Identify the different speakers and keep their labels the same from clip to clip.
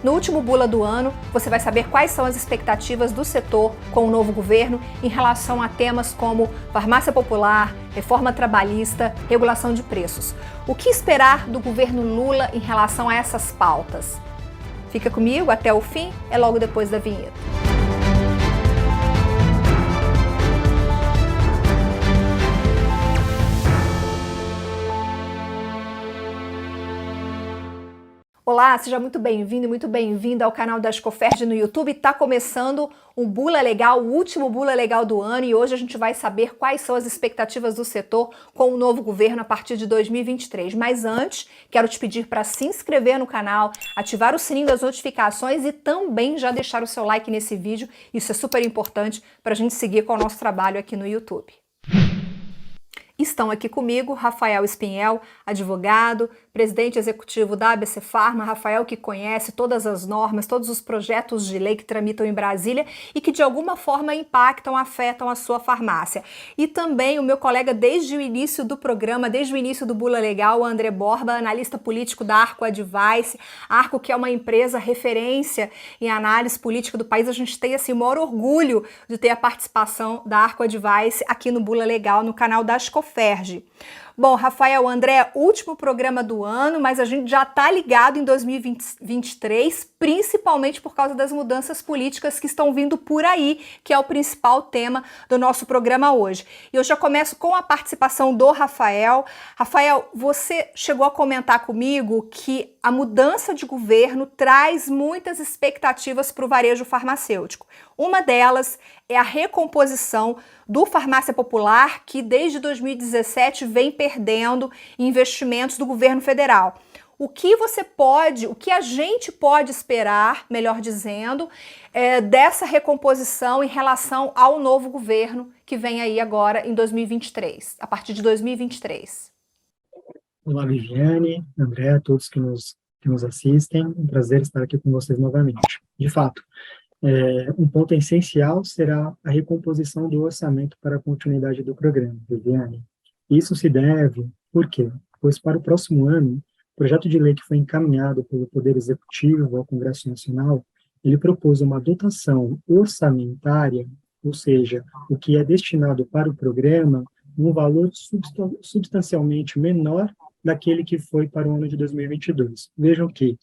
Speaker 1: No último Bula do ano, você vai saber quais são as expectativas do setor com o novo governo em relação a temas como farmácia popular, reforma trabalhista, regulação de preços. O que esperar do governo Lula em relação a essas pautas? Fica comigo até o fim, é logo depois da vinheta. Olá, seja muito bem-vindo e muito bem-vinda ao canal da Ascoferj no YouTube. Está começando um Bula Legal, o último Bula Legal do ano, e hoje a gente vai saber quais são as expectativas do setor com o novo governo a partir de 2023. Mas antes, quero te pedir para se inscrever no canal, ativar o sininho das notificações e também já deixar o seu like nesse vídeo. Isso é super importante para a gente seguir com o nosso trabalho aqui no YouTube. Estão aqui comigo Rafael Espinhel, advogado, presidente executivo da ABC Pharma, Rafael que conhece todas as normas, todos os projetos de lei que tramitam em Brasília e que de alguma forma impactam, afetam a sua farmácia. E também o meu colega desde o início do programa, desde o início do Bula Legal, o André Borba, analista político da Arco Advice, Arco que é uma empresa referência em análise política do país. A gente tem assim, o maior orgulho de ter a participação da Arco Advice aqui no Bula Legal, no canal da Ascoferj. Bom, Rafael, André, último programa do ano, mas a gente já está ligado em 2023, principalmente por causa das mudanças políticas que estão vindo por aí, que é o principal tema do nosso programa hoje. E eu já começo com a participação do Rafael. Rafael, você chegou a comentar comigo que a mudança de governo traz muitas expectativas para o varejo farmacêutico. Uma delas é a recomposição do farmácia popular, que desde 2017 vem perdendo investimentos do governo federal. O que a gente pode esperar, melhor dizendo, dessa recomposição em relação ao novo governo que vem aí agora em 2023, a partir de 2023?
Speaker 2: Olá, Viviane, André, todos que nos assistem, um prazer estar aqui com vocês novamente. De fato, um ponto essencial será a recomposição do orçamento para a continuidade do programa, Viviane. Isso se deve, por quê? Pois para o próximo ano, o projeto de lei que foi encaminhado pelo Poder Executivo ao Congresso Nacional, ele propôs uma dotação orçamentária, ou seja, o que é destinado para o programa, um valor substancialmente menor daquele que foi para o ano de 2022. Vejam que,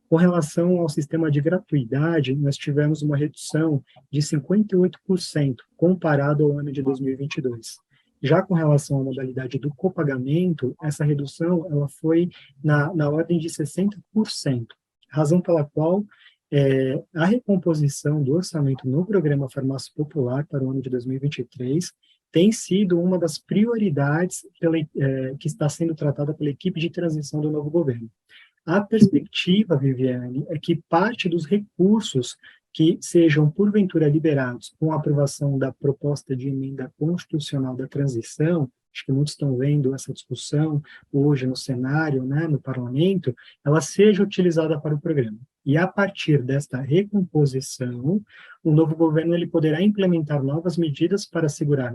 Speaker 2: com relação ao sistema de gratuidade, nós tivemos uma redução de 58% comparado ao ano de 2022. Já com relação à modalidade do copagamento, essa redução ela foi na ordem de 60%, razão pela qual a recomposição do orçamento no programa Farmácia Popular para o ano de 2023 tem sido uma das prioridades que está sendo tratada pela equipe de transição do novo governo. A perspectiva, Viviane, é que parte dos recursos que sejam, porventura, liberados com a aprovação da proposta de emenda constitucional da transição, acho que muitos estão vendo essa discussão hoje no cenário, né, no parlamento, ela seja utilizada para o programa. E a partir desta recomposição, o novo governo ele poderá implementar novas medidas para assegurar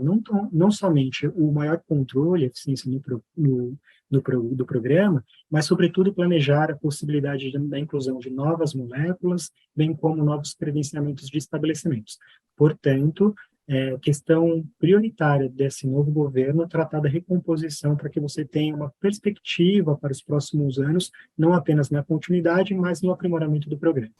Speaker 2: não somente o maior controle e eficiência do programa, mas, sobretudo, planejar a possibilidade da inclusão de novas moléculas, bem como novos credenciamentos de estabelecimentos. Portanto, questão prioritária desse novo governo é tratar da recomposição para que você tenha uma perspectiva para os próximos anos, não apenas na continuidade, mas no aprimoramento do programa.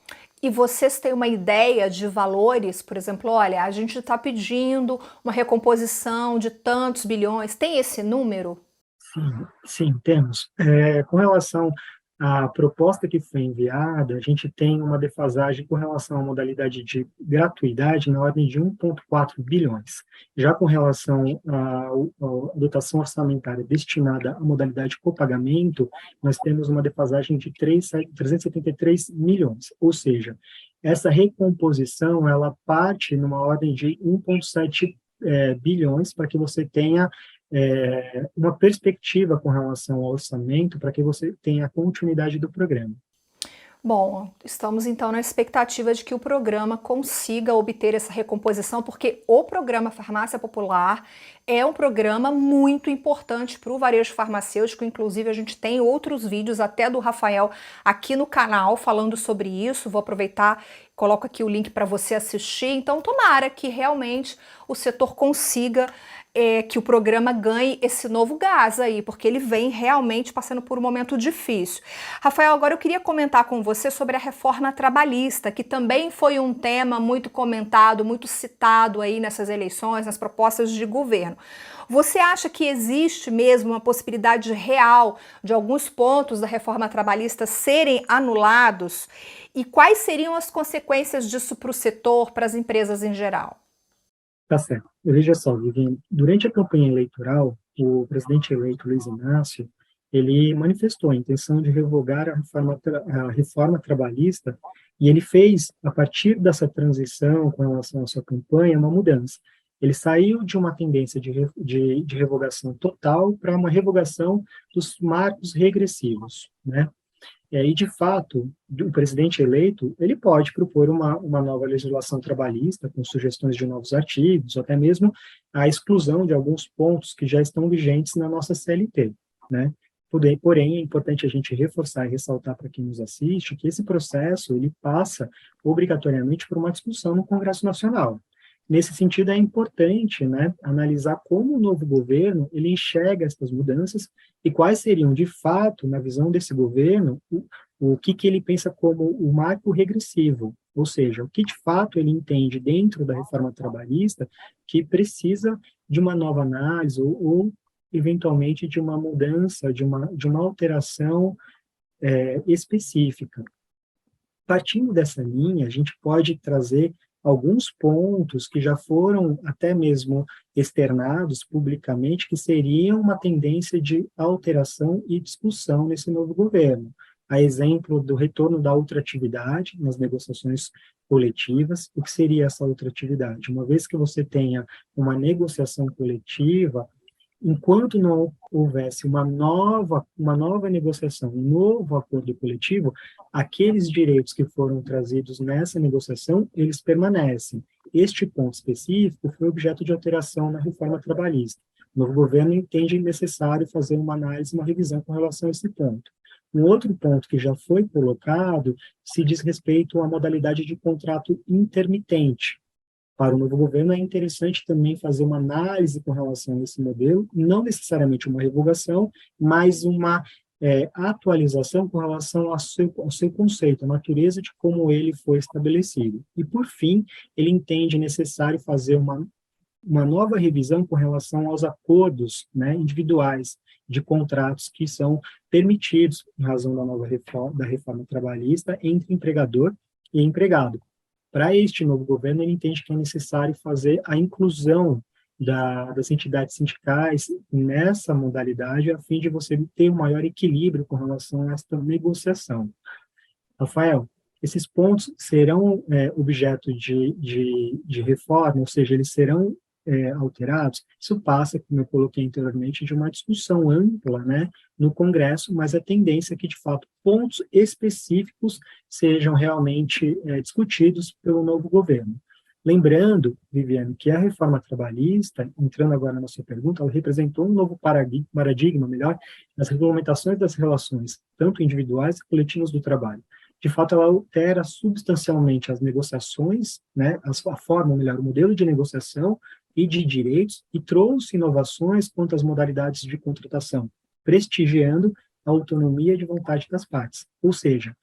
Speaker 1: E vocês têm uma ideia de valores? Por exemplo, olha, a gente está pedindo uma recomposição de tantos bilhões, tem esse número?
Speaker 2: Sim, temos. Com relação à proposta que foi enviada, a gente tem uma defasagem com relação à modalidade de gratuidade na ordem de 1,4 bilhões. Já com relação à dotação orçamentária destinada à modalidade copagamento, nós temos uma defasagem de 373 milhões, ou seja, essa recomposição, ela parte numa ordem de 1,7 bilhões para que você tenha uma perspectiva com relação ao orçamento para que você tenha a continuidade do programa.
Speaker 1: Bom, estamos então na expectativa de que o programa consiga obter essa recomposição, porque o programa Farmácia Popular é um programa muito importante para o varejo farmacêutico. Inclusive, a gente tem outros vídeos, até do Rafael, aqui no canal, falando sobre isso. Vou aproveitar e coloco aqui o link para você assistir. Então, tomara que realmente o setor consiga que o programa ganhe esse novo gás aí, porque ele vem realmente passando por um momento difícil. Rafael, agora eu queria comentar com você sobre a reforma trabalhista, que também foi um tema muito comentado, muito citado aí nessas eleições, nas propostas de governo. Você acha que existe mesmo uma possibilidade real de alguns pontos da reforma trabalhista serem anulados? E quais seriam as consequências disso para o setor, para as empresas em geral?
Speaker 2: Tá certo. Veja só, Viviane, durante a campanha eleitoral, o presidente eleito Luiz Inácio, ele manifestou a intenção de revogar a reforma trabalhista e ele fez, a partir dessa transição com relação à sua campanha, uma mudança. Ele saiu de uma tendência de revogação total para uma revogação dos marcos regressivos, né? E, de fato, o presidente eleito, ele pode propor uma nova legislação trabalhista, com sugestões de novos artigos, ou até mesmo a exclusão de alguns pontos que já estão vigentes na nossa CLT, né? Porém, é importante a gente reforçar e ressaltar para quem nos assiste que esse processo, ele passa obrigatoriamente por uma discussão no Congresso Nacional. Nesse sentido, é importante, né, analisar como o novo governo ele enxerga essas mudanças e quais seriam, de fato, na visão desse governo, o que ele pensa como o marco regressivo, ou seja, o que de fato ele entende dentro da reforma trabalhista que precisa de uma nova análise ou eventualmente de uma mudança, de uma alteração específica. Partindo dessa linha, a gente pode trazer alguns pontos que já foram até mesmo externados publicamente, que seriam uma tendência de alteração e discussão nesse novo governo. A exemplo do retorno da ultratividade nas negociações coletivas. O que seria essa ultratividade? Uma vez que você tenha uma negociação coletiva, enquanto não houvesse uma nova negociação, um novo acordo coletivo, aqueles direitos que foram trazidos nessa negociação, eles permanecem. Este ponto específico foi objeto de alteração na reforma trabalhista. O novo governo entende necessário fazer uma análise, uma revisão com relação a esse ponto. Um outro ponto que já foi colocado se diz respeito à modalidade de contrato intermitente. Para o novo governo, é interessante também fazer uma análise com relação a esse modelo, não necessariamente uma revogação, mas uma atualização com relação ao seu conceito, a natureza de como ele foi estabelecido. E, por fim, ele entende necessário fazer uma nova revisão com relação aos acordos, né, individuais de contratos que são permitidos, em razão da reforma trabalhista, entre empregador e empregado. Para este novo governo, ele entende que é necessário fazer a inclusão das entidades sindicais nessa modalidade, a fim de você ter um maior equilíbrio com relação a esta negociação. Rafael, esses pontos serão objeto de reforma, ou seja, eles serão alterados. Isso passa, como eu coloquei anteriormente, de uma discussão ampla, né, no Congresso, mas a tendência é que, de fato, pontos específicos sejam realmente discutidos pelo novo governo. Lembrando, Viviane, que a reforma trabalhista, entrando agora na sua pergunta, ela representou um novo paradigma, melhor, nas regulamentações das relações, tanto individuais e coletivas do trabalho. De fato, ela altera substancialmente as negociações, né, a forma, melhor, o modelo de negociação e de direitos, e trouxe inovações quanto às modalidades de contratação, prestigiando a autonomia de vontade das partes. Ou seja,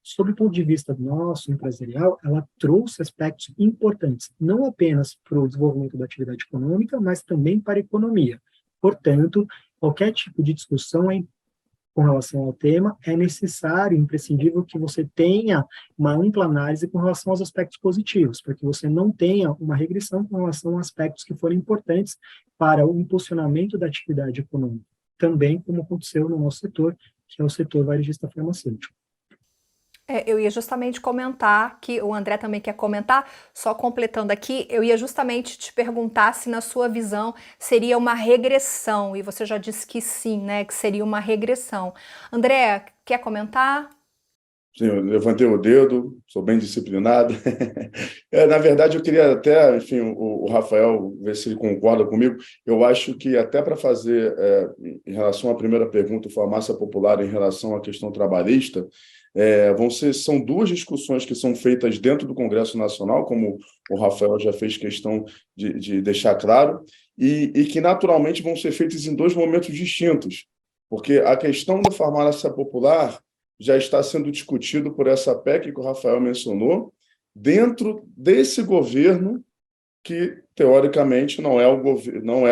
Speaker 2: sob o ponto de vista nosso, empresarial, ela trouxe aspectos importantes, não apenas para o desenvolvimento da atividade econômica, mas também para a economia. Portanto, qualquer tipo de discussão com relação ao tema, é necessário, imprescindível que você tenha uma ampla análise com relação aos aspectos positivos, para que você não tenha uma regressão com relação a aspectos que foram importantes para o impulsionamento da atividade econômica, também como aconteceu no nosso setor, que é o setor varejista farmacêutico.
Speaker 1: Eu ia justamente comentar, que o André também quer comentar, só completando aqui, eu ia justamente te perguntar se na sua visão seria uma regressão, e você já disse que sim, né, que seria uma regressão. André, quer comentar?
Speaker 3: Sim, eu levantei o dedo, sou bem disciplinado. Na verdade, eu queria até, enfim, o Rafael, ver se ele concorda comigo. Eu acho que até para fazer, em relação à primeira pergunta, farmácia popular em relação à questão trabalhista, são duas discussões que são feitas dentro do Congresso Nacional, como o Rafael já fez questão de deixar claro, e que naturalmente vão ser feitas em dois momentos distintos, porque a questão da farmácia popular já está sendo discutido por essa PEC que o Rafael mencionou, dentro desse governo que, teoricamente, não é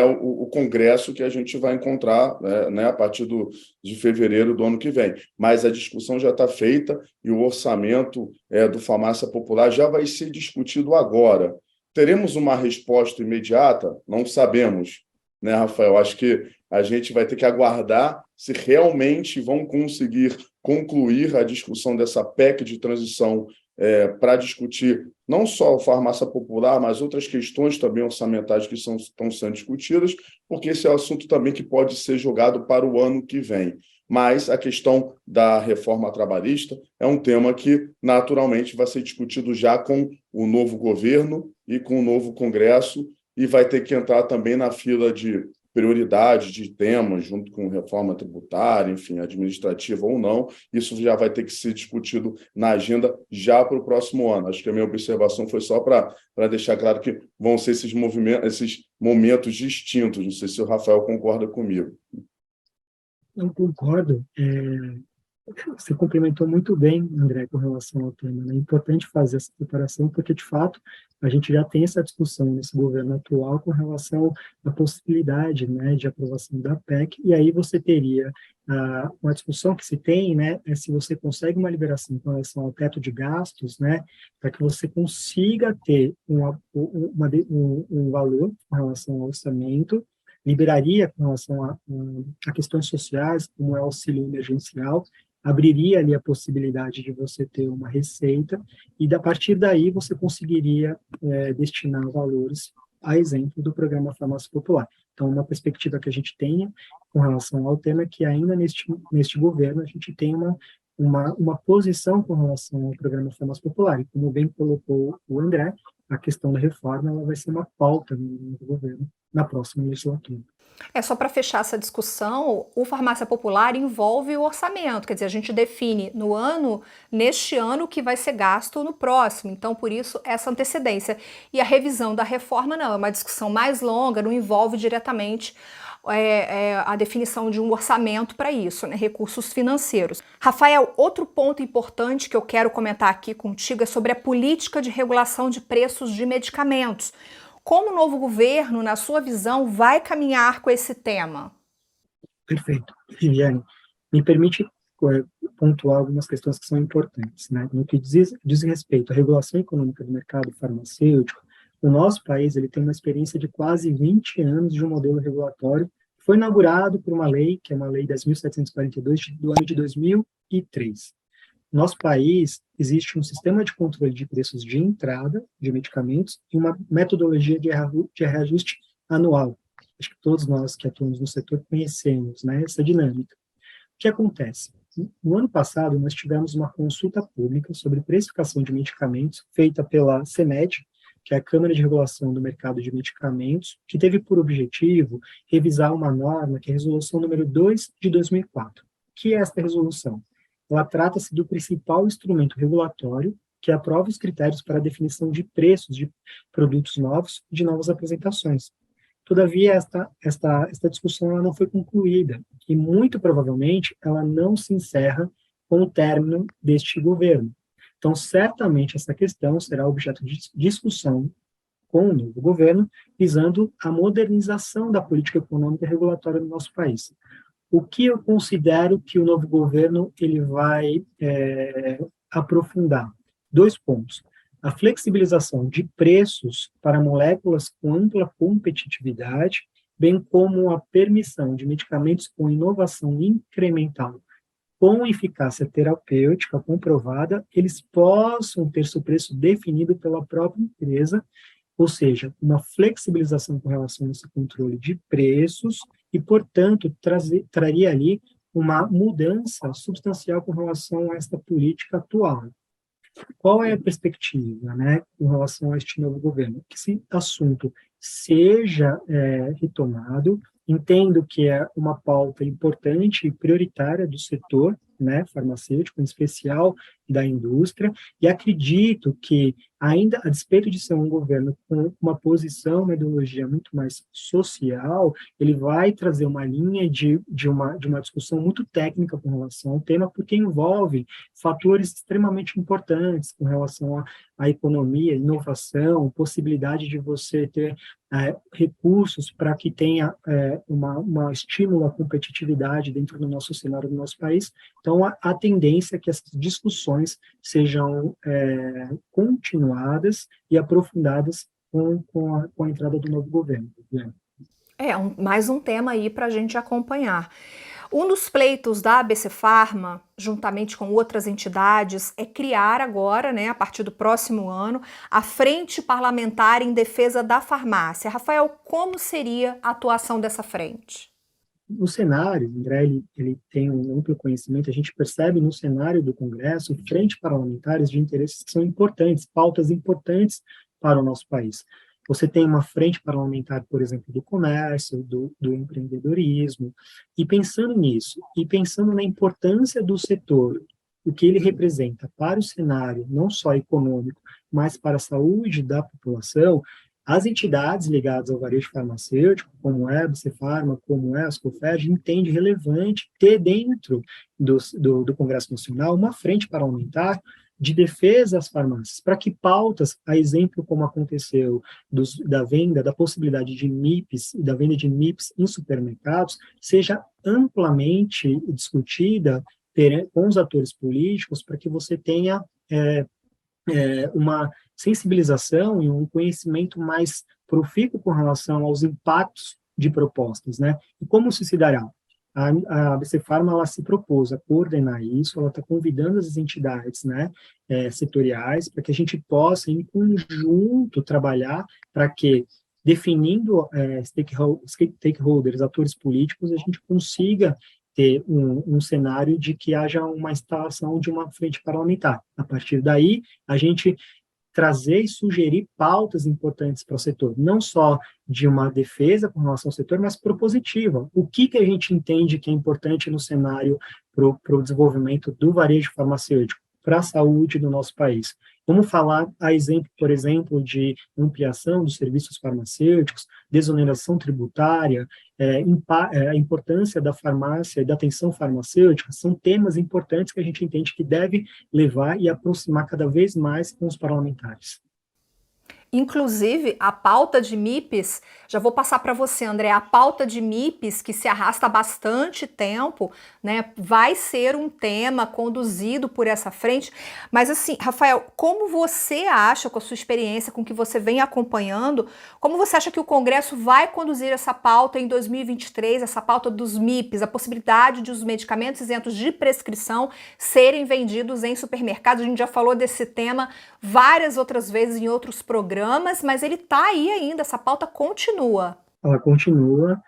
Speaker 3: o Congresso que a gente vai encontrar, né, a partir de fevereiro do ano que vem. Mas a discussão já está feita e o orçamento do Farmácia Popular já vai ser discutido agora. Teremos uma resposta imediata? Não sabemos, né, Rafael? Acho que a gente vai ter que aguardar se realmente vão conseguir concluir a discussão dessa PEC de transição para discutir não só a farmácia popular, mas outras questões também orçamentais que estão sendo discutidas, porque esse é um assunto também que pode ser jogado para o ano que vem. Mas a questão da reforma trabalhista é um tema que, naturalmente, vai ser discutido já com o novo governo e com o novo Congresso, e vai ter que entrar também na fila de prioridade de temas, junto com reforma tributária, enfim, administrativa ou não. Isso já vai ter que ser discutido na agenda já para o próximo ano. Acho que a minha observação foi só para deixar claro que vão ser esses momentos distintos. Não sei se o Rafael concorda comigo.
Speaker 2: Eu concordo. Você complementou muito bem, André, com relação ao tema. É importante fazer essa preparação, porque, de fato, a gente já tem essa discussão nesse governo atual com relação à possibilidade, né, de aprovação da PEC, e aí você teria uma discussão que se tem, né, se você consegue uma liberação com relação ao teto de gastos, né, para que você consiga ter um valor com relação ao orçamento, liberaria com relação a questões sociais, como é o auxílio emergencial, abriria ali a possibilidade de você ter uma receita e, a partir daí, você conseguiria destinar valores, a exemplo do programa Farmácia Popular. Então, uma perspectiva que a gente tenha com relação ao tema é que ainda neste governo a gente tem uma posição com relação ao programa Farmácia Popular. E como bem colocou o André, a questão da reforma ela vai ser uma pauta no governo na próxima legislatura.
Speaker 1: Só para fechar essa discussão, o Farmácia Popular envolve o orçamento, quer dizer, a gente define neste ano, o que vai ser gasto no próximo, então por isso essa antecedência. E a revisão da reforma não, é uma discussão mais longa, não envolve diretamente a definição de um orçamento para isso, né, recursos financeiros. Rafael, outro ponto importante que eu quero comentar aqui contigo é sobre a política de regulação de preços de medicamentos. Como o novo governo, na sua visão, vai caminhar com esse tema?
Speaker 2: Perfeito. Viviane, me permite pontuar algumas questões que são importantes, né? No que diz respeito à regulação econômica do mercado farmacêutico, o nosso país ele tem uma experiência de quase 20 anos de um modelo regulatório que foi inaugurado por uma lei, que é uma lei 10.742, do ano de 2003. No nosso país, existe um sistema de controle de preços de entrada de medicamentos e uma metodologia de reajuste anual. Acho que todos nós que atuamos no setor conhecemos, né, essa dinâmica. O que acontece? No ano passado, nós tivemos uma consulta pública sobre precificação de medicamentos feita pela CMED, que é a Câmara de Regulação do Mercado de Medicamentos, que teve por objetivo revisar uma norma, que é a Resolução número 2 de 2004. O que é esta resolução? Ela trata-se do principal instrumento regulatório que aprova os critérios para a definição de preços de produtos novos e de novas apresentações. Todavia, esta discussão ela não foi concluída e, muito provavelmente, ela não se encerra com o término deste governo. Então, certamente, essa questão será objeto de discussão com o novo governo, visando a modernização da política econômica e regulatória do nosso país. O que eu considero que o novo governo ele vai aprofundar? 2 pontos. A flexibilização de preços para moléculas com ampla competitividade, bem como a permissão de medicamentos com inovação incremental com eficácia terapêutica comprovada, eles possam ter seu preço definido pela própria empresa, ou seja, uma flexibilização com relação a esse controle de preços e, portanto, traria ali uma mudança substancial com relação a esta política atual. Qual é a perspectiva, né, com relação a este novo governo? Que esse assunto seja retomado. Entendo que é uma pauta importante e prioritária do setor, né, farmacêutico, em especial, e da indústria, e acredito que, ainda a despeito de ser um governo com uma posição, uma ideologia muito mais social, ele vai trazer uma linha de uma discussão muito técnica com relação ao tema, porque envolve fatores extremamente importantes com relação à economia, inovação, possibilidade de você ter recursos para que tenha uma estímulo à competitividade dentro do nosso cenário do nosso país. Então, a tendência é que essas discussões sejam continuadas e aprofundadas com a entrada do novo governo. Né?
Speaker 1: Mais um tema aí para a gente acompanhar. Um dos pleitos da ABC Pharma, juntamente com outras entidades, é criar agora, né, a partir do próximo ano, a Frente Parlamentar em Defesa da Farmácia. Rafael, como seria a atuação dessa frente?
Speaker 2: O cenário, André, ele tem um amplo conhecimento, a gente percebe no cenário do Congresso frentes parlamentares de interesses que são importantes, pautas importantes para o nosso país. Você tem uma frente parlamentar, por exemplo, do comércio, do empreendedorismo, e pensando nisso, e pensando na importância do setor, o que ele representa para o cenário, não só econômico, mas para a saúde da população, as entidades ligadas ao varejo farmacêutico, como é a ABC Pharma, como é a Ascoferd, entende relevante ter dentro do Congresso Nacional uma frente parlamentar de defesa às farmácias, para que pautas, a exemplo como aconteceu da possibilidade de MIPs e da venda de MIPs em supermercados, seja amplamente discutida com os atores políticos, para que você tenha uma sensibilização e um conhecimento mais profícuo com relação aos impactos de propostas, né? E como isso se dará? A ABC Pharma, ela se propôs a coordenar isso, ela está convidando as entidades, né, setoriais, para que a gente possa, em conjunto, trabalhar para que, definindo stakeholders, atores políticos, a gente consiga ter um cenário de que haja uma instalação de uma frente parlamentar. A partir daí, a gente trazer e sugerir pautas importantes para o setor, não só de uma defesa com relação ao setor, mas propositiva. O que a gente entende que é importante no cenário para o desenvolvimento do varejo farmacêutico, para a saúde do nosso país? Vamos falar, por exemplo, de ampliação dos serviços farmacêuticos, desoneração tributária, a importância da farmácia e da atenção farmacêutica, são temas importantes que a gente entende que deve levar e aproximar cada vez mais com os parlamentares.
Speaker 1: Inclusive, a pauta de MIPs, já vou passar para você, André, a pauta de MIPs, que se arrasta há bastante tempo, né, vai ser um tema conduzido por essa frente. Mas assim, Rafael, como você acha, com a sua experiência, com o que você vem acompanhando, como você acha que o Congresso vai conduzir essa pauta em 2023, essa pauta dos MIPs, a possibilidade de os medicamentos isentos de prescrição serem vendidos em supermercados? A gente já falou desse tema várias outras vezes em outros programas, mas ele está aí ainda, essa pauta continua.
Speaker 2: Ela continua,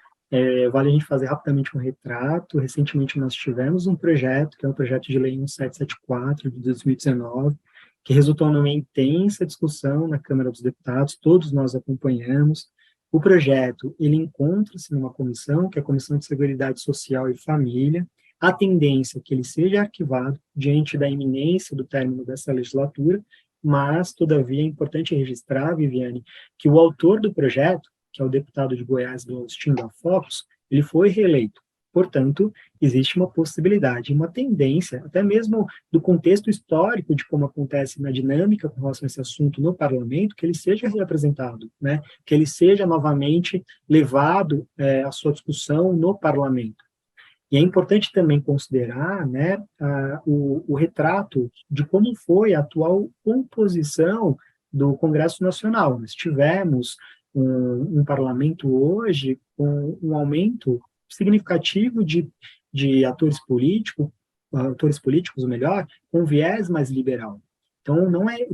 Speaker 2: vale a gente fazer rapidamente um retrato. Recentemente nós tivemos um projeto, que é um projeto de lei 1774 de 2019, que resultou numa intensa discussão na Câmara dos Deputados, todos nós acompanhamos. O projeto, ele encontra-se numa comissão, que é a Comissão de Seguridade Social e Família. A tendência é que ele seja arquivado diante da iminência do término dessa legislatura, mas, todavia, é importante registrar, Viviane, que o autor do projeto, que é o deputado de Goiás, Agostinho da Focus, ele foi reeleito. Portanto, existe uma possibilidade, uma tendência, até mesmo do contexto histórico de como acontece na dinâmica com relação a esse assunto no parlamento, que ele seja reapresentado, né? Que ele seja novamente levado à sua discussão no parlamento. E é importante também considerar, né, o retrato de como foi a atual composição do Congresso Nacional. Nós tivemos um parlamento hoje com um aumento significativo de atores políticos, com viés mais liberal. Então, não é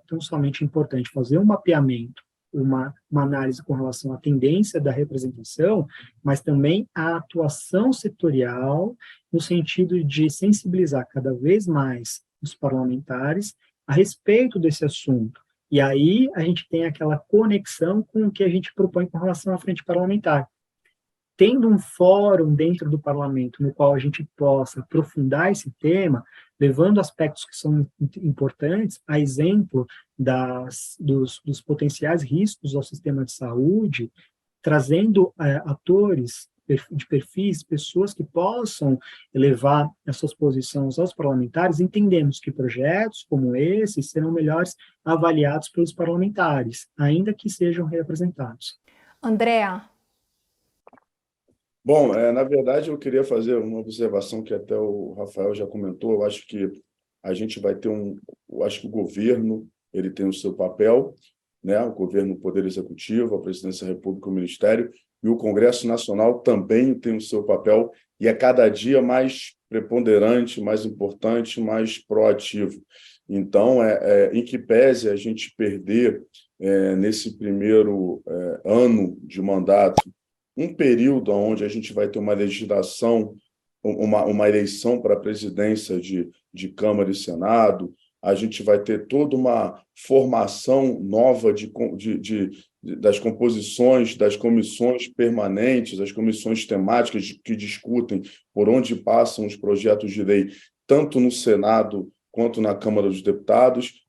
Speaker 2: tão somente importante fazer um mapeamento uma análise com relação à tendência da representação, mas também a atuação setorial, no sentido de sensibilizar cada vez mais os parlamentares a respeito desse assunto. E aí a gente tem aquela conexão com o que a gente propõe com relação à frente parlamentar. Tendo um fórum dentro do parlamento no qual a gente possa aprofundar esse tema, levando aspectos que são importantes, a exemplo dos potenciais riscos ao sistema de saúde, trazendo atores de perfis, pessoas que possam levar as suas posições aos parlamentares, entendemos que projetos como esse serão melhores avaliados pelos parlamentares, ainda que sejam representados.
Speaker 1: André.
Speaker 3: Bom, na verdade, eu queria fazer uma observação que até o Rafael já comentou. Eu acho que a gente vai ter eu acho que o governo ele tem o seu papel, né? O governo, o Poder Executivo, a Presidência da República, o Ministério, e o Congresso Nacional também tem o seu papel, e é cada dia mais preponderante, mais importante, mais proativo. Então, em que pese a gente perder, nesse primeiro ano de mandato, um período onde a gente vai ter uma legislação, uma eleição para a presidência de Câmara e Senado, a gente vai ter toda uma formação nova das composições, das comissões permanentes, das comissões temáticas que discutem por onde passam os projetos de lei, tanto no Senado quanto na Câmara dos Deputados.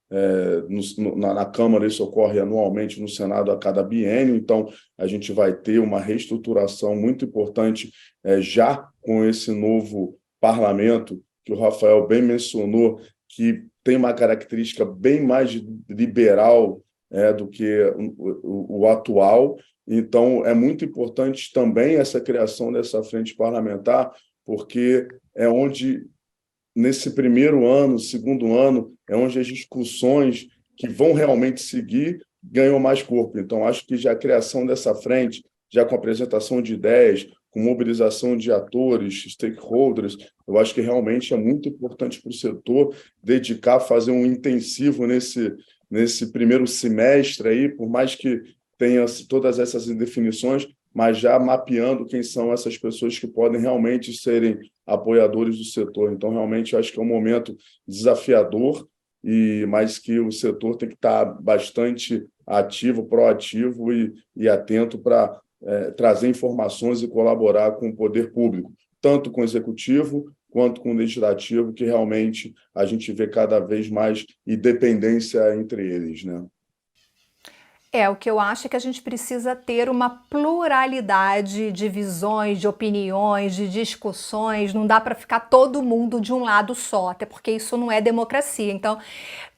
Speaker 3: Na Câmara isso ocorre anualmente, no Senado a cada biênio, então a gente vai ter uma reestruturação muito importante já com esse novo parlamento, que o Rafael bem mencionou, que tem uma característica bem mais liberal do que o atual. Então é muito importante também essa criação dessa frente parlamentar, porque é onde nesse primeiro ano, segundo ano, é onde as discussões que vão realmente seguir ganham mais corpo. Então, acho que já a criação dessa frente, já com apresentação de ideias, com mobilização de atores, stakeholders, eu acho que realmente é muito importante para o setor dedicar, fazer um intensivo nesse primeiro semestre aí, por mais que tenha todas essas indefinições, mas já mapeando quem são essas pessoas que podem realmente serem apoiadores do setor. Então, realmente, acho que é um momento desafiador, mas que o setor tem que estar bastante ativo, proativo e atento para trazer informações e colaborar com o poder público, tanto com o executivo quanto com o legislativo, que realmente a gente vê cada vez mais independência entre eles, né?
Speaker 1: O que eu acho é que a gente precisa ter uma pluralidade de visões, de opiniões, de discussões. Não dá para ficar todo mundo de um lado só, até porque isso não é democracia. Então,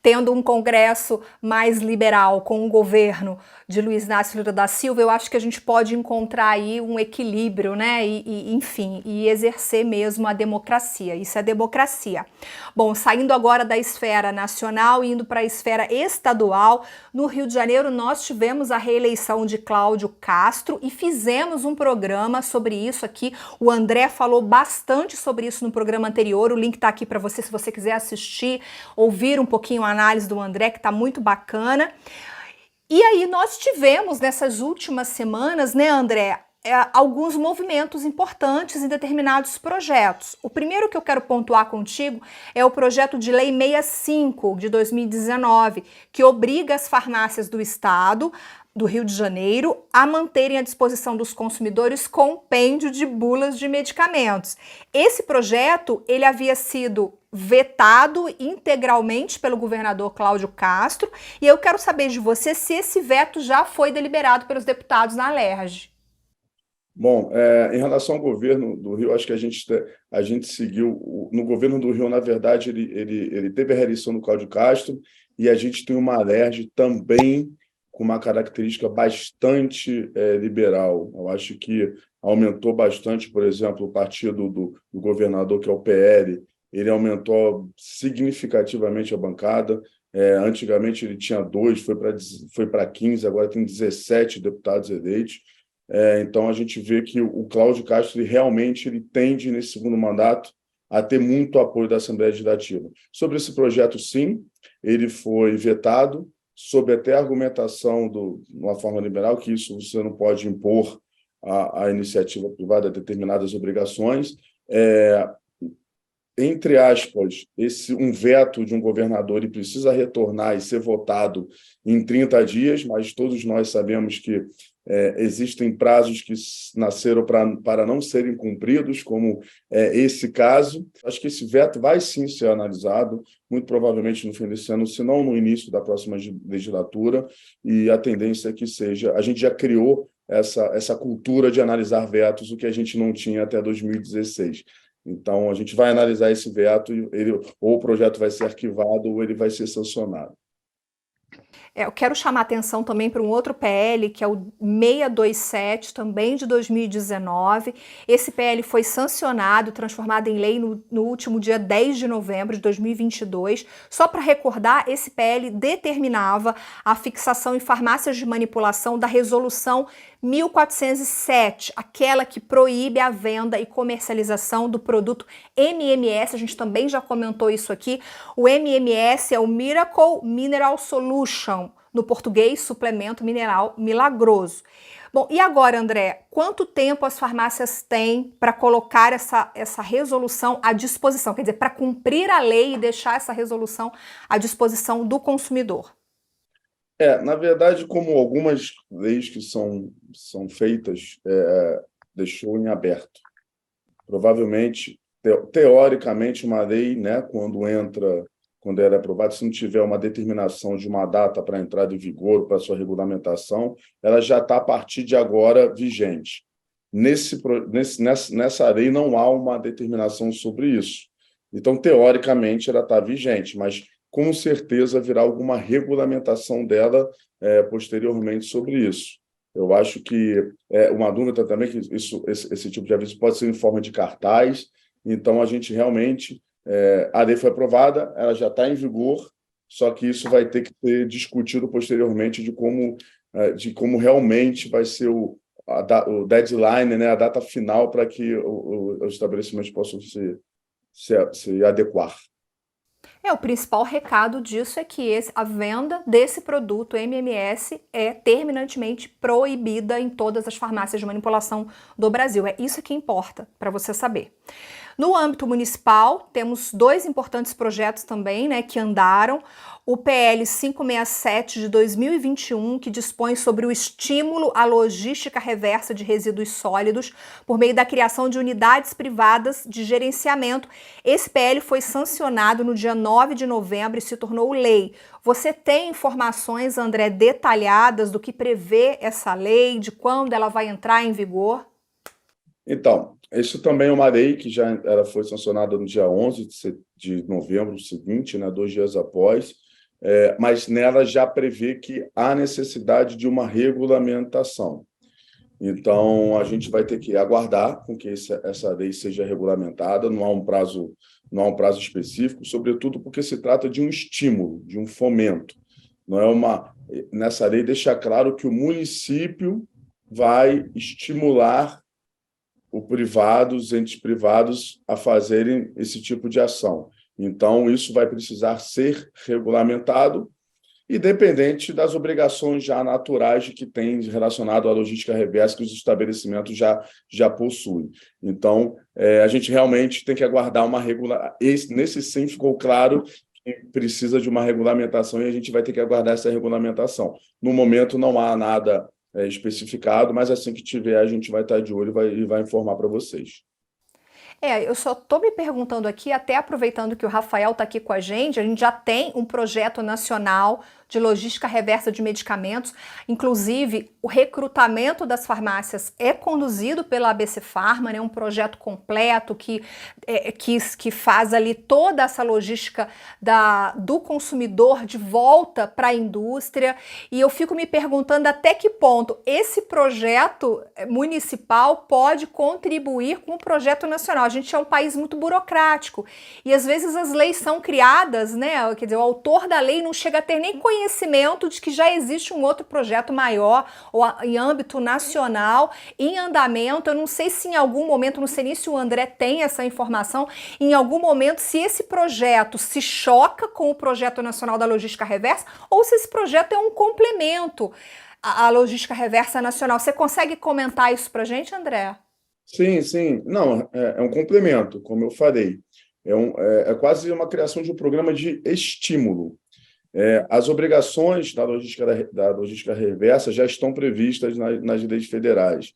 Speaker 1: tendo um Congresso mais liberal com um governo de Luiz Inácio Lula da Silva, eu acho que a gente pode encontrar aí um equilíbrio, né? Enfim, exercer mesmo a democracia. Isso é democracia. Bom, saindo agora da esfera nacional e indo para a esfera estadual, no Rio de Janeiro nós tivemos a reeleição de Cláudio Castro e fizemos um programa sobre isso aqui. O André falou bastante sobre isso no programa anterior, o link está aqui para você se você quiser assistir, ouvir um pouquinho a análise do André, que está muito bacana. E aí nós tivemos nessas últimas semanas, né, André, alguns movimentos importantes em determinados projetos. O primeiro que eu quero pontuar contigo é o projeto de lei 65 de 2019, que obriga as farmácias do estado do Rio de Janeiro a manterem à disposição dos consumidores compêndio de bulas de medicamentos. Esse projeto, ele havia sido vetado integralmente pelo governador Cláudio Castro, e eu quero saber de você se esse veto já foi deliberado pelos deputados na Alerj.
Speaker 3: Bom, em relação ao governo do Rio, acho que a gente seguiu. No governo do Rio, na verdade, ele teve a reeleição do Cláudio Castro, e a gente tem uma Alerj também com uma característica bastante liberal. Eu acho que aumentou bastante, por exemplo, o partido do governador, que é o PL, ele aumentou significativamente a bancada. Antigamente ele tinha 2, foi para 15, agora tem 17 deputados eleitos. Então a gente vê que o Cláudio Castro ele tende, nesse segundo mandato, a ter muito apoio da Assembleia Legislativa. Sobre esse projeto, sim, ele foi vetado, sob até a argumentação de uma forma liberal, que isso você não pode impor à iniciativa privada determinadas obrigações, entre aspas, um veto de um governador e precisa retornar e ser votado em 30 dias, mas todos nós sabemos que existem prazos que nasceram para não serem cumpridos, como esse caso. Acho que esse veto vai sim ser analisado, muito provavelmente no fim desse ano, se não no início da próxima legislatura, e a tendência é que seja... A gente já criou essa cultura de analisar vetos, o que a gente não tinha até 2016. Então, a gente vai analisar esse veto, ou o projeto vai ser arquivado, ou ele vai ser sancionado.
Speaker 1: Eu quero chamar a atenção também para um outro PL, que é o 627, também de 2019. Esse PL foi sancionado, transformado em lei no último dia 10 de novembro de 2022. Só para recordar, esse PL determinava a fixação em farmácias de manipulação da resolução 1407, aquela que proíbe a venda e comercialização do produto MMS. A gente também já comentou isso aqui. O MMS é o Miracle Mineral Solution, no português, suplemento mineral milagroso. Bom, e agora, André, quanto tempo as farmácias têm para colocar essa resolução à disposição? Quer dizer, para cumprir a lei e deixar essa resolução à disposição do consumidor?
Speaker 3: Na verdade, como algumas leis que são feitas, deixou em aberto. Provavelmente, teoricamente, uma lei, né, quando era aprovada, se não tiver uma determinação de uma data para entrada em vigor, para sua regulamentação, ela já está, a partir de agora, vigente. Nessa lei não há uma determinação sobre isso. Então, teoricamente, ela está vigente, mas com certeza virá alguma regulamentação dela posteriormente sobre isso. Eu acho que uma dúvida também que esse tipo de aviso pode ser em forma de cartaz. Então, a gente realmente... a lei foi aprovada, ela já está em vigor, só que isso vai ter que ser discutido posteriormente de como realmente vai ser o deadline, né, a data final para que os estabelecimentos possam se adequar.
Speaker 1: O principal recado disso é que a venda desse produto MMS é terminantemente proibida em todas as farmácias de manipulação do Brasil. É isso que importa para você saber. No âmbito municipal, temos dois importantes projetos também, né, que andaram. O PL 567 de 2021, que dispõe sobre o estímulo à logística reversa de resíduos sólidos por meio da criação de unidades privadas de gerenciamento. Esse PL foi sancionado no dia 9 de novembro e se tornou lei. Você tem informações, André, detalhadas do que prevê essa lei, de quando ela vai entrar em vigor?
Speaker 3: Então, isso também é uma lei que ela foi sancionada no dia 11 de novembro seguinte, né, 2 dias após, mas nela já prevê que há necessidade de uma regulamentação. Então, a gente vai ter que aguardar com que essa lei seja regulamentada, não há um prazo específico, sobretudo porque se trata de um estímulo, de um fomento. Não é nessa lei deixa claro que o município vai estimular os entes privados a fazerem esse tipo de ação. Então, isso vai precisar ser regulamentado, independente das obrigações já naturais que tem relacionado à logística reversa que os estabelecimentos já possuem. Então, a gente realmente tem que aguardar uma regulação. Nesse sim ficou claro que precisa de uma regulamentação e a gente vai ter que aguardar essa regulamentação. No momento, não há nada especificado, mas assim que tiver, a gente vai estar de olho e vai informar para vocês.
Speaker 1: Eu só estou me perguntando aqui, até aproveitando que o Rafael está aqui com a gente já tem um projeto nacional de logística reversa de medicamentos. Inclusive, o recrutamento das farmácias é conduzido pela ABC Pharma, né? Um projeto completo que faz ali toda essa logística do consumidor de volta para a indústria. E eu fico me perguntando até que ponto esse projeto municipal pode contribuir com o projeto nacional. A gente é um país muito burocrático e às vezes as leis são criadas, né? Quer dizer, o autor da lei não chega a ter nem conhecimento de que já existe um outro projeto maior ou em âmbito nacional em andamento. Eu não sei se em algum momento, não sei nem se o André tem essa informação, em algum momento se esse projeto se choca com o projeto nacional da logística reversa ou se esse projeto é um complemento à logística reversa nacional. Você consegue comentar isso para a gente, André?
Speaker 3: Sim, sim. Não, é um complemento, como eu falei. É quase uma criação de um programa de estímulo. As obrigações da logística reversa já estão previstas nas leis federais.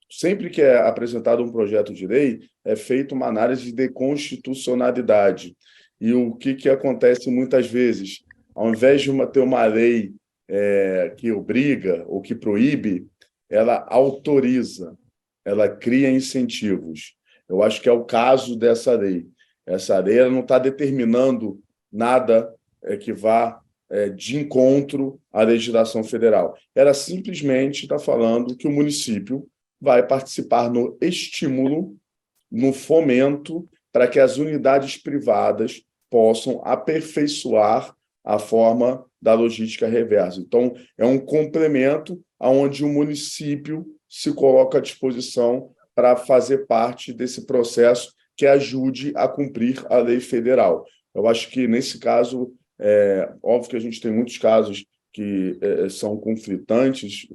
Speaker 3: Sempre que é apresentado um projeto de lei, é feita uma análise de constitucionalidade. E o que acontece muitas vezes? Ao invés de ter uma lei que obriga ou que proíbe, ela autoriza, ela cria incentivos. Eu acho que é o caso dessa lei. Essa lei ela não está determinando nada que vá de encontro à legislação federal. Ela simplesmente está falando que o município vai participar no estímulo, no fomento, para que as unidades privadas possam aperfeiçoar a forma da logística reversa. Então, é um complemento onde o município se coloca à disposição para fazer parte desse processo que ajude a cumprir a lei federal. Eu acho que, nesse caso, óbvio que a gente tem muitos casos que são conflitantes,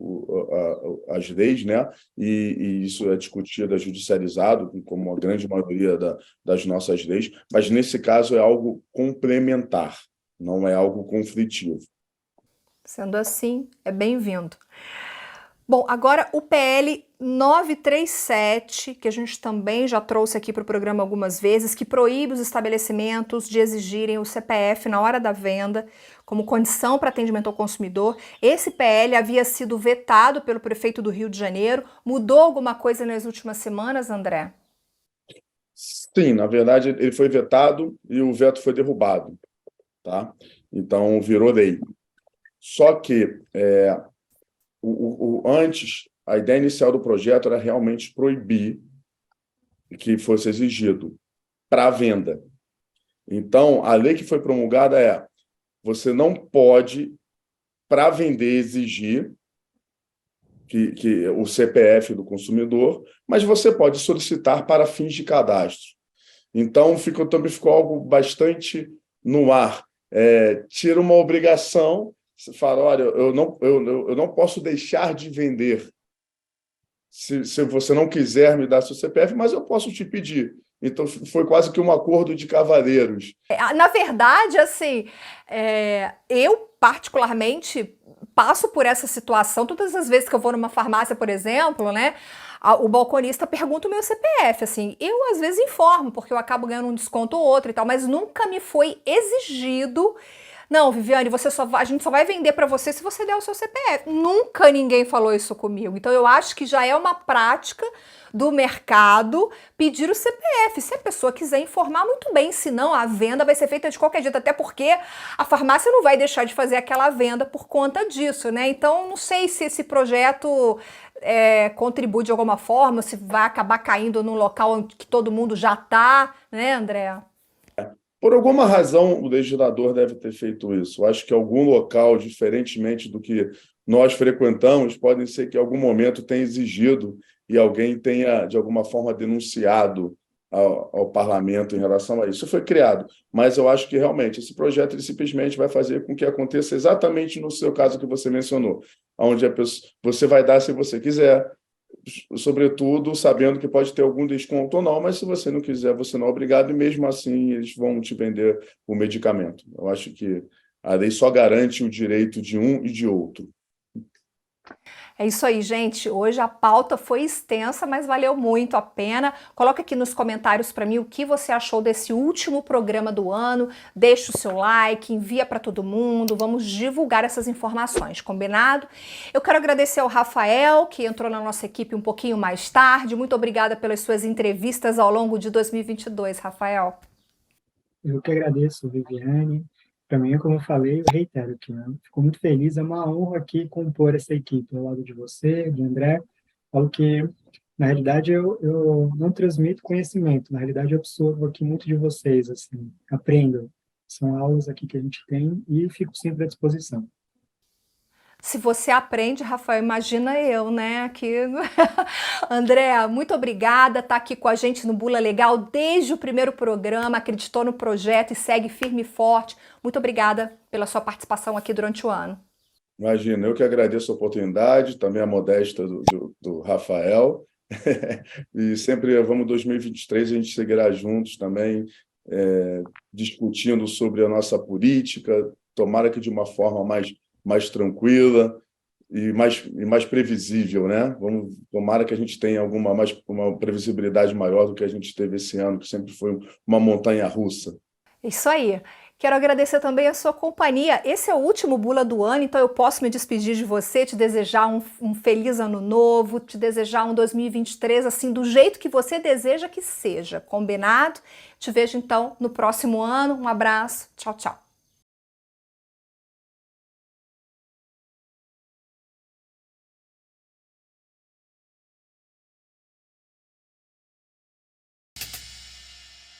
Speaker 3: as leis, né? E isso é discutido, é judicializado, como a grande maioria das nossas leis, mas, nesse caso, é algo complementar, não é algo conflitivo.
Speaker 1: Sendo assim, é bem-vindo. Bom, agora o PL 937, que a gente também já trouxe aqui para o programa algumas vezes, que proíbe os estabelecimentos de exigirem o CPF na hora da venda como condição para atendimento ao consumidor. Esse PL havia sido vetado pelo prefeito do Rio de Janeiro. Mudou alguma coisa nas últimas semanas, André?
Speaker 3: Sim, na verdade, ele foi vetado e o veto foi derrubado, tá? Então, virou lei. Só que antes, a ideia inicial do projeto era realmente proibir que fosse exigido para a venda. Então, a lei que foi promulgada você não pode, para vender, exigir que o CPF do consumidor, mas você pode solicitar para fins de cadastro. Então, também ficou algo bastante no ar. Tira uma obrigação, você fala, olha, eu não posso deixar de vender se você não quiser me dar seu CPF, mas eu posso te pedir. Então, foi quase que um acordo de cavalheiros.
Speaker 1: Na verdade, assim, eu particularmente passo por essa situação todas as vezes que eu vou numa farmácia, por exemplo, né? O balconista pergunta o meu CPF, assim, eu às vezes informo, porque eu acabo ganhando um desconto ou outro e tal, mas nunca me foi exigido. Não, Viviane, a gente só vai vender para você se você der o seu CPF. Nunca ninguém falou isso comigo. Então eu acho que já é uma prática do mercado pedir o CPF. Se a pessoa quiser informar, muito bem. Se não, a venda vai ser feita de qualquer jeito, até porque a farmácia não vai deixar de fazer aquela venda por conta disso, né? Então não sei se esse projeto contribui de alguma forma, se vai acabar caindo num local que todo mundo já está, né, André?
Speaker 3: Por alguma razão, o legislador deve ter feito isso. Eu acho que algum local, diferentemente do que nós frequentamos, pode ser que em algum momento tenha exigido e alguém tenha, de alguma forma, denunciado ao parlamento em relação a isso. Isso foi criado, mas eu acho que, realmente, esse projeto ele simplesmente vai fazer com que aconteça exatamente no seu caso que você mencionou, onde você vai dar se você quiser, sobretudo sabendo que pode ter algum desconto ou não, mas se você não quiser, você não é obrigado, e mesmo assim eles vão te vender o medicamento. Eu acho que a lei só garante o direito de um e de outro.
Speaker 1: É isso aí, gente. Hoje a pauta foi extensa, mas valeu muito a pena. Coloca aqui nos comentários para mim o que você achou desse último programa do ano. Deixa o seu like, envia para todo mundo. Vamos divulgar essas informações, combinado? Eu quero agradecer ao Rafael, que entrou na nossa equipe um pouquinho mais tarde. Muito obrigada pelas suas entrevistas ao longo de 2022, Rafael.
Speaker 2: Eu que agradeço, Viviane. Para mim, como eu falei, eu reitero aqui, né? Fico muito feliz, é uma honra aqui compor essa equipe ao lado de você, de André. Falo que Na realidade, eu não transmito conhecimento, na realidade, eu absorvo aqui muito de vocês, assim, aprendo. São aulas aqui que a gente tem e fico sempre à disposição.
Speaker 1: Se você aprende, Rafael, imagina eu, né? Aqui. André, muito obrigada. Tá aqui com a gente no Bula Legal desde o primeiro programa, acreditou no projeto e segue firme e forte. Muito obrigada pela sua participação aqui durante o ano.
Speaker 3: Imagina, eu que agradeço a oportunidade, também a modéstia do Rafael. E sempre, vamos 2023, a gente seguirá juntos também, discutindo sobre a nossa política, tomara que de uma forma mais tranquila e mais previsível, né? Tomara que a gente tenha uma previsibilidade maior do que a gente teve esse ano, que sempre foi uma montanha-russa.
Speaker 1: Isso aí. Quero agradecer também a sua companhia. Esse é o último Bula do ano, então eu posso me despedir de você, te desejar um feliz ano novo, te desejar um 2023, assim, do jeito que você deseja que seja. Combinado? Te vejo, então, no próximo ano. Um abraço. Tchau, tchau.